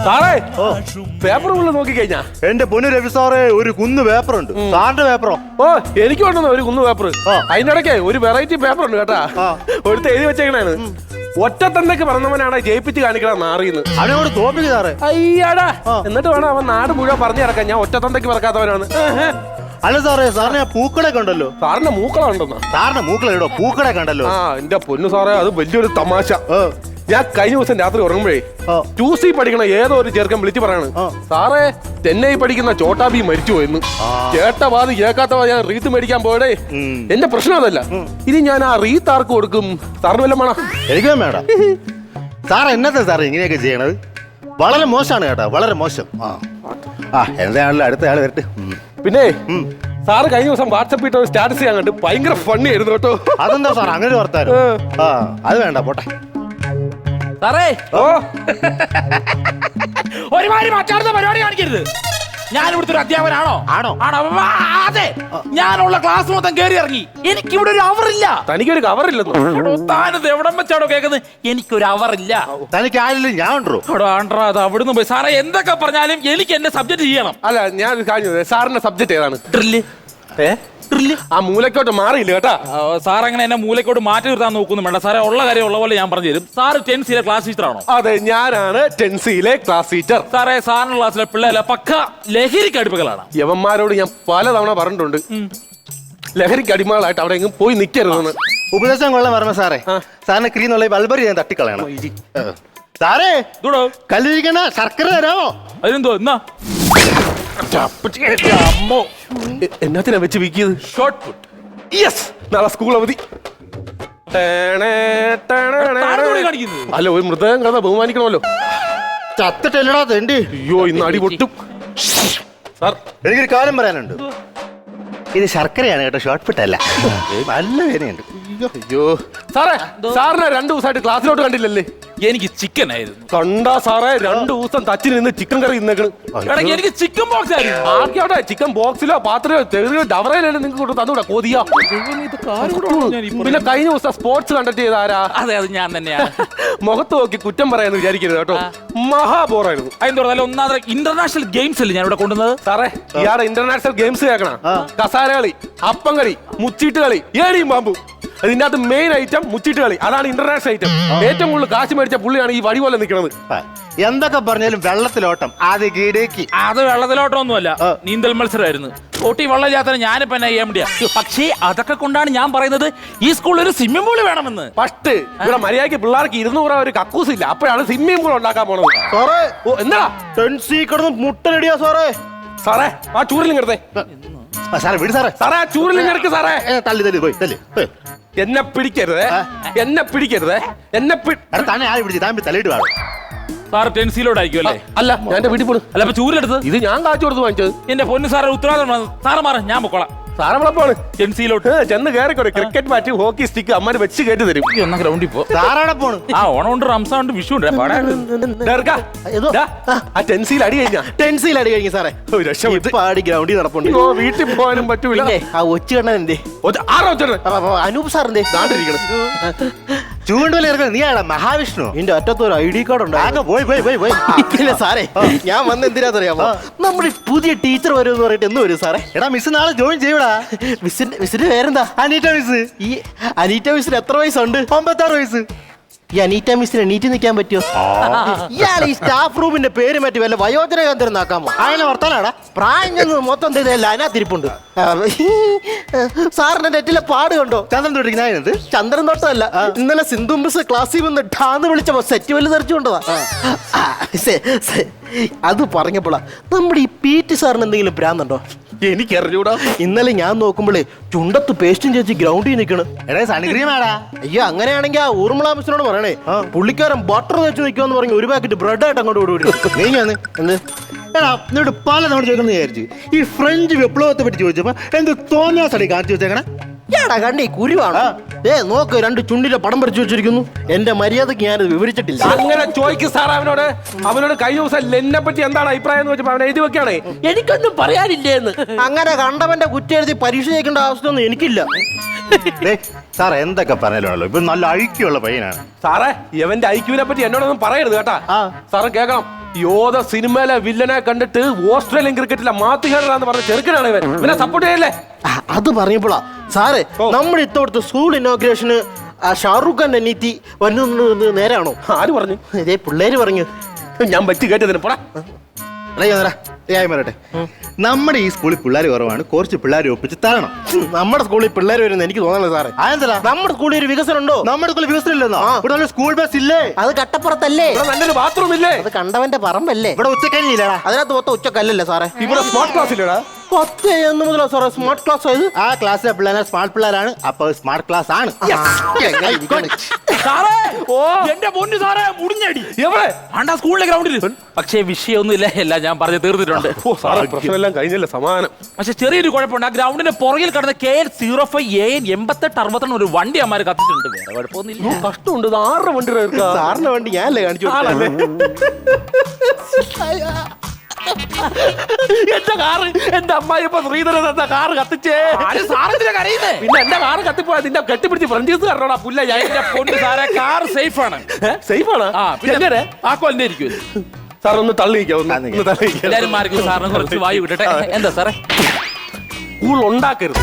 സാറേ പേപ്പർ ഉള്ള നോക്കി കഴിഞ്ഞാ എന്റെ പൊന്നു രവി സാറേ ഒരു കുന്ന് പേപ്പർ ഉണ്ട്. സാറിന്റെ പേപ്പറോ? ഓ എനിക്ക് വേണമെന്നോ ഒരു കുന്ന് പേപ്പർ. അതിനിടയ്ക്ക് ഒരു വെറൈറ്റി പേപ്പർ ഉണ്ട് കേട്ടാ. ഒരുത്ത എഴുതി വെച്ചേക്കണാണ്, ഒറ്റത്തണ്ടക്ക് പറഞ്ഞവനാണ് ജയിപ്പിച്ച് കാണിക്കണ നാറിന്ന്. അവനോട് തോപ്പിക്ക് സാറേ. അയ്യാടാ, എന്നിട്ട് വേണം അവൻ നാട് മുഴുവൻ പറഞ്ഞു കിടക്കാൻ ഞാൻ ഒറ്റത്തണ്ടക്ക് പറക്കാത്തവനാണ്. അല്ല സാറേ, സാറിന് ഞാൻ പൂക്കളൊക്കെ ഉണ്ടല്ലോ. സാറിന്റെ മൂക്കള ഉണ്ടെന്നോ? സാറിന്റെ മൂക്കളോ പൂക്കളൊക്കെ ഉണ്ടല്ലോ. ആ എന്റെ പൊന്നു സാറേ, അത് വലിയൊരു തമാശ. ഞാൻ കഴിഞ്ഞ ദിവസം രാത്രി ഉറങ്ങുമ്പോഴേ 2C പഠിക്കണ ഏതോ ഒരു ചെറുക്കൻ വിളിച്ചു പറയാണ്, സാറേ ചെന്നൈ പഠിക്കുന്ന ചോട്ടാബി മരിച്ചു പോയെന്ന്. കേട്ട വാതി കേൾക്കാത്ത വാതി ഞാൻ റീത്ത് മേടിക്കാൻ പോയടേ. എന്റെ പ്രശ്നം അതല്ല, ഇനി ഞാൻ ആ റീത്ത് ആർക്ക് കൊടുക്കും? സാറിന് വല്ലതും വേണം? എനിക്കും വേണം. സാർ എന്നത്തെ സാർ ഇങ്ങനെയൊക്കെ ചെയ്യണത്? വളരെ മോശമാണ് കേട്ടോ, വളരെ മോശം. എന്താണല്ലോ അടുത്ത ആള് വരട്ടെ. പിന്നെ സാറ് കഴിഞ്ഞ ദിവസം വാട്സപ്പ് ഇട്ട സ്റ്റാറ്റസ് ചെയ്യാൻ കണ്ട് ഭയങ്കര ഫണ്ണി ആയിരുന്നു കേട്ടോ. അതെന്താ സാർ അങ്ങനെ വർത്താനം? അത് വേണ്ട, പോട്ടെ സാറേ. ഒരുമാതിരി മറ്റാടുന്ന പരിപാടി കാണിക്കരുത്. ഞാൻ ഇവിടുത്തെ ഒരു അധ്യാപകനാണോ? ആണോ? അതെ, ഞാനുള്ള ക്ലാസ് മൊത്തം കയറി ഇറങ്ങി. എനിക്കിവിടെ ഒരു അവറില്ല. തനിക്കൊരു കവറില്ലെന്നോ? താനത് എവിടം വെച്ചാടോ കേൾക്കുന്നത്? എനിക്കൊരു അവറില്ല. തനിക്ക് ആരില്ല, ഞാൻ ഉണ്ടോ? അത് അവിടുന്ന് പോയി. സാറേ എന്തൊക്കെ പറഞ്ഞാലും എനിക്ക് എന്റെ സബ്ജക്ട് ചെയ്യണം. അല്ല ഞാൻ കഴിഞ്ഞത് സാറിന്റെ സബ്ജക്ട് ഏതാണ്? ഡ്രില്ല്. ആ മൂലക്കോട്ട് മാറിയില്ല കേട്ടാ. സാർ അങ്ങനെ എന്നെ മൂലക്കോട്ട് മാറ്റി നിർത്താൻ നോക്കുന്നു വേണ്ട സാറേ. ഉള്ള കാര്യം ഉള്ള പോലെ ഞാൻ പറഞ്ഞു തരും. സാറ് 10C ക്ലാസ് ടീച്ചർ ആണോ? അതെ, ഞാനാണ് 10C ക്ലാസ് ടീച്ചർ. സാറേ സാറിന്റെ ക്ലാസ്സിലെ പിള്ളേരെ പക്ക ലഹരിക്ക് അടിമകളാണ്. യവന്മാരോട് ഞാൻ പലതവണ പറഞ്ഞിട്ടുണ്ട്, ലഹരിക്ക് അടിമകളായിട്ട് അവിടെ എങ്ങും പോയി നിൽക്കരുതെന്ന്. ഉപദേശം കൊള്ളാൻ പറഞ്ഞ സാറേ. സാറിന് ക്രീന്നുള്ള ബൾബറി ഞാൻ തട്ടിക്കളയണം. സാറേ കല്ലിരിക്കണ ശർക്കര തരാമോ? അതിനെന്തോ എന്നാ എന്നാത്തിനാ വെച്ച് വിക്കിയത്? ഷോർട്ട് പുട്ട്. യെസ്, നാളെ സ്കൂൾ അവധി. അല്ല, ഒരു മൃതദേഹം കഥ ബഹുമാനിക്കണമല്ലോ. ചത്തിട്ടല്ലടാ തെണ്ടി. അയ്യോ, ഇന്ന് അടി പൊട്ടും. സാർ എനിക്കൊരു കാര്യം പറയാനുണ്ട്. ഇത് ശർക്കരയാണ് കേട്ടോ, ഷോർട്ട് പുട്ട് അല്ല. നല്ല വേദനയുണ്ട്. അയ്യോ സാറേ, സാറിനെ 2 ദിവസമായിട്ട് ക്ലാസ്സിലോട്ട് കണ്ടില്ലല്ലേ? എനിക്ക് ചിക്കൻ ആയിരുന്നു. കണ്ടാ സാറേ, 2 ദിവസം തച്ചിന് നിന്ന് ചിക്കൻ കറി ഇന്നേക്കണ്. എനിക്ക് ചിക്കൻ ബോക്സ് ആയിരുന്നു. ആർക്കവിടെ ചിക്കൻ ബോക്സിലോ പാത്രമോ ഡവറയിലോ നിങ്ങൾക്ക് കൊണ്ട് തന്നൂടാ കൊതിയാ. പിന്നെ കഴിഞ്ഞ ദിവസം സ്പോർട്സ് കണ്ടക്ട് ചെയ്ത ആരാ? അതെ, അത് ഞാൻ തന്നെയാണ്. മുഖത്ത് നോക്കി കുറ്റം പറയാന്ന് വിചാരിക്കരുത് കേട്ടോ, മഹാബോറായിരുന്നു. അതിന്റെ ഒന്നാമത് ഇന്റർനാഷണൽ ഗെയിംസ് അല്ലേ ഞാൻ ഇവിടെ കൊണ്ടുവന്നത്. സാറേ ഇയാളെ ഇന്റർനാഷണൽ ഗെയിംസ് കേൾക്കണം. കസാര കളി, അപ്പം കളി, മുച്ചീട്ട് കളി, ഏണിയും പാമ്പും. അതിന്റെ അകത്ത് മെയിൻ ഐറ്റം മുച്ചീട്ട് കളി. അതാണ് ഇന്റർനാഷണൽ ഐറ്റം. ഏറ്റവും കൂടുതൽ കാശ് മേടിച്ച പുള്ളിയാണ് ഈ വടി പോലെ നിൽക്കുന്നത്. എന്തൊക്കെ പറഞ്ഞാലും വെള്ളത്തിലോട്ടം. അത് വെള്ളത്തിലോട്ടം ഒന്നുമല്ല, നീന്തൽ മത്സരമായിരുന്നു. ഓട്ടി വെള്ളമില്ലാത്ത ഞാനിപ്പോ എന്നാ ചെയ്യാൻ വേണ്ടിയാ. പക്ഷേ അതൊക്കെ കൊണ്ടാണ് ഞാൻ പറയുന്നത് ഈ സ്കൂളിൽ ഒരു സ്വിമ്മിംഗ് പൂള് വേണമെന്ന്. ഫസ്റ്റ് ഇവിടെ മര്യാദയ്ക്ക് പിള്ളേർക്ക് 200 ഒരു കക്കൂസ് ഇല്ല, അപ്പോഴാണ് സ്വിമ്മിംഗ് പൂൾ ഉണ്ടാക്കാൻ പോണത്. സാറേ എന്താ 10C കിടന്ന് മുട്ടനടിയാ സാറേ. സാറേ ആ ചൂരിലും കിടത്തേ. സാറേ വിട് സാറേ. സാറേ ആ ചൂരിലും കിടക്ക് സാറേ. തല്ലി പോയി തല്ലി. എന്നെ പിടിക്കരുതേ, എന്നെ പിടിക്കരുതേ, എന്നെ തന്നെ ആര് പിടിച്ചു? താൻ തലയിട്ട് വേണം. സാർ 10C ആയിരിക്കും അല്ലേ? അല്ല, ഞാൻ എന്റെ വീട്ടിൽ പോണു. അല്ല, അപ്പൊ ചൂരെടുത്ത് ഇത് ഞാൻ കാച്ചു കൊടുത്ത് വാങ്ങിച്ചത്. എന്റെ പൊന്നു സാറേ ഉത്തരവാദിത്തം. സാറ് മാറ, ഞാൻ പൊക്കോളാം. സാറെവിടെപ്പോണ്? 10C ചെന്ന് കയറിക്കോട്ടെ. ക്രിക്കറ്റ് ബാറ്റ്, ഹോക്കി സ്റ്റിക്ക് അമ്മ വെച്ച് കയറ്റി തരും. ഒന്നാം ഗ്രൗണ്ടിൽ പോ. സാറവിടെ പോണ്. ആ ഓണം ഉണ്ട്, റംസാൻ ഉണ്ട്, വിഷു ഉണ്ട്. ആ 10C അടി കഴിഞ്ഞാ? 10C അടി കഴിഞ്ഞു സാറേ. പാടി ഗ്രൗണ്ടിൽ നടപ്പുണ്ട്. വീട്ടിൽ പോകാനും പറ്റൂല. ആ ഒച്ചുകണ്ണൻ എന്തേ? അനൂപ് സാറിന്റെ ചൂണ്ടുവല ഇറങ്ങുന്നത് നീയാടാ മഹാവിഷ്ണു. എന്റെ അറ്റത്തൊരു ID കാർഡ് ഉണ്ട്. പോയി. പിന്നെ സാറേ ഞാൻ വന്ന് എന്തിനാന്നറിയാമോ? നമ്മുടെ പുതിയ ടീച്ചർ വരും എന്ന് പറഞ്ഞിട്ട് എന്ന് വരും സാറേ? എടാ മിസ് നാളെ ജോയിൻ ചെയ്യൂടാ. മിസ്സിന്റെ പേരെന്താ? അനീറ്റ മിസ്. ഈ അനീറ്റ മിസ്സിന് എത്ര വയസ്സുണ്ട്? 56 വയസ്സ്. ഈ അനീറ്റ മിസ്സിന് എണീറ്റ് നിൽക്കാൻ പറ്റുമോ? ഇയാൾ ഈ സ്റ്റാഫ് റൂമിന്റെ പേര് മാറ്റി വല്ല വയോജന കേന്ദ്രം നാക്കാമോ? അങ്ങനെ വർത്താനാടാ. പ്രായം ചെന്ന് മൊത്തം ചെയ്തല്ല, അതിനകത്തിരിപ്പുണ്ട്. സാറിന്റെ നെറ്റിലെ പാട് കണ്ടോ? ചന്ദ്രൻ തൊട്ടിരിക്കുന്നത് ചന്ദ്രൻ തൊട്ടല്ല, ഇന്നലെ സിന്ധു മിസ് ക്ലാസ്സിൽ വന്ന് ഠാന്ന് വിളിച്ചപ്പോ സെറ്റ് വല്ല തെറിച്ചു കൊണ്ടതാ. അത് പറഞ്ഞപ്പോളാ നമ്മുടെ ഈ PT സാറിന് എന്തെങ്കിലും ഭ്രാന്തുണ്ടോ? എനിക്കറിഞ്ഞൂടാ. ഇന്നലെ ഞാൻ നോക്കുമ്പോഴേ ചുണ്ടത്ത് പേസ്റ്റും ചേച്ചി ഗ്രൗണ്ടിൽ നിൽക്കണ്. സൺക്രീമാടാ. അയ്യോ, അങ്ങനെയാണെങ്കിൽ ആ ഊർമിള മിസ്സിനോട് പറയണേ, പുള്ളിക്കാരൻ ബട്ടർ വെച്ച് നിൽക്കുമെന്ന് പറഞ്ഞു ഒരു പാക്കറ്റ് ബ്രെഡ് ആയിട്ട് അങ്ങോട്ട് വിടുവിടും. എന്ത് എന്നിട്ട് പല തവണ ചോദിക്കണം വിചാരിച്ചു. ഈ ഫ്രഞ്ച് വിപ്ലവത്തെ പറ്റി ചോദിച്ചപ്പോ എന്ത് തോന്നിയാസടി കാണിച്ചു വെച്ചേക്കണേ? ഏടാ കണ്ണി കുരുവാണ്. നോക്ക്, 2 ചുണ്ടിലെ പടം വരച്ചു വെച്ചിരിക്കുന്നു. എന്റെ മര്യാദക്ക് ഞാനത് വിവരിച്ചിട്ടില്ല. അങ്ങനെ ചോദിക്കും സാർ അവനോട്. കഴിഞ്ഞ ദിവസം എന്നെ പറ്റി എന്താണ് അഭിപ്രായം എന്ന് വെച്ചപ്പോ അവൻ എഴുതി വെക്കാണേ, എനിക്കൊന്നും പറയാനില്ലേന്ന്. അങ്ങനെ കണ്ടവന്റെ കുറ്റം എഴുതി പരീക്ഷ ജയിക്കേണ്ട ആവശ്യമൊന്നും എനിക്കില്ല. സാർ എന്തൊക്കെ പറഞ്ഞാലോ ഇപ്പൊ നല്ല ഐക്യമുള്ള പയ്യനാണ്. സാറേ ഇവന്റെ ഐക്യുവിനെ പറ്റി എന്നോടൊന്നും പറയരുത് കേട്ടാ. സാറ് കേൾക്കണം, യോധ സിനിമയിലെ വില്ലനെ കണ്ടിട്ട് ഓസ്ട്രേലിയൻ ക്രിക്കറ്റിലെ മാത്യു ഹെഡറാന്ന് പറഞ്ഞ ചെറുക്കനാണ് ഇവൻ. ഇവനെ സപ്പോർട്ട് ചെയ്യല്ലേ? അത് പറഞ്ഞപ്പോളാ സാറേ, നമ്മുടെ ഇത്തോടത്ത് സ്കൂൾ ഇനോഗ്രേഷന് ഷാറൂഖ് ഖാൻ അനീതി വരുന്നത് നേരാണോ? ആര് പറഞ്ഞു? ഇതേ പിള്ളേര് പറഞ്ഞു. ഞാൻ പറ്റി കേട്ടതിന് പോടാ. പറയട്ടെ, നമ്മുടെ ഈ സ്കൂളിൽ പിള്ളേർ കുറവാണ്, കുറച്ച് പിള്ളേർ ഒപ്പിച്ച് തരണം. നമ്മുടെ സ്കൂളിൽ പിള്ളേർ വരുന്ന എനിക്ക് തോന്നല സാറേ. അതെന്താ? നമ്മുടെ സ്കൂളിൽ ഒരു വികസനം ഉണ്ടോ? നമ്മുടെ സ്കൂളിൽ വികസനം ഇല്ലെന്നോ? ഇവിടെ നല്ല സ്കൂൾ ബസ് ഇല്ലേ? അത് കട്ടപ്പുറത്തല്ലേ? ഇവിടെ നല്ലൊരു ബാത്റൂം ഇല്ലേ? അത് കണ്ടവന്റെ പറമ്പല്ലേ? ഇവിടെ ഉച്ചക്കല്ലില്ലടാ. അതിനകത്ത് മൊത്തം ഉച്ചക്കല്ലല്ലേ സാറേ? ഇവിടെ സ്മാർട്ട് ക്ലാസ് ഇല്ലടാ? 10 എന്ന് മുതലാ സാറേ സ്മാർട്ട് ക്ലാസ് ആയത്? ആ ക്ലാസ്സിലെ പിള്ളേരെ സ്മാർട്ട് പിള്ളേരാണ്, അപ്പൊ സ്മാർട്ട് ക്ലാസ് ആണ്. സാറേ, എന്റെ പൊന്നു സാറേ, മുടിഞ്ഞടി എവിടെ? ആണ്ടാ സ്കൂളിലെ ഗ്രൗണ്ടിൽ. പക്ഷേ വിഷയമൊന്നുമില്ല, എല്ലാം ഞാൻ പറഞ്ഞു തീർന്നിട്ടുണ്ട്. പ്രശ്നമെല്ലാം കഴിഞ്ഞല്ലേ, സമാധാനം. പക്ഷെ ചെറിയൊരു കുഴപ്പമുണ്ട്. ആ ഗ്രൗണ്ടിന്റെ പുറകിൽ കിടന്ന KL05AN 8862 ഒരു വണ്ടി അമ്മമാര് കത്തിച്ചിട്ടുണ്ട്. വേറെ കുഴപ്പമൊന്നുമില്ല. കഷ്ടമുണ്ട്. ഇത് 6 വണ്ടി എടുക്കാം. സാറിന് വണ്ടി ഞാനല്ലേ കാണിച്ചു ആണല്ലേ? എന്റെ കാറ്, എന്റെ അമ്മായി ഇപ്പൊ ശ്രീധരൻ എന്ന കാറ് കത്തിച്ചേ. സാറെന്തിനാ കരയുന്നേ? പിന്നെ എന്റെ കാറ് കത്തിപ്പോയാ നിന്റെ കെട്ടിപ്പിടിച്ച് ഫ്രണ്ടീസ് കറണോടാ പുല്ല. എന്റെ പൊന്നു സാറേ, കാർ സേഫ് ആണ്. സേഫ് ആണ്. ആ, പിന്നെ ആക്കോലിന്റെ ഇരിക്കും. സാർ ഒന്ന് തള്ളിക്കാം, ഒന്ന് തള്ളിക്കാം. എല്ലാരും മാർക്കും സാറിന് കുറച്ച് വായു വിട്ടട്ടെ. എന്താ സാറേ? സ്കൂൾ ഉണ്ടാക്കരുത്.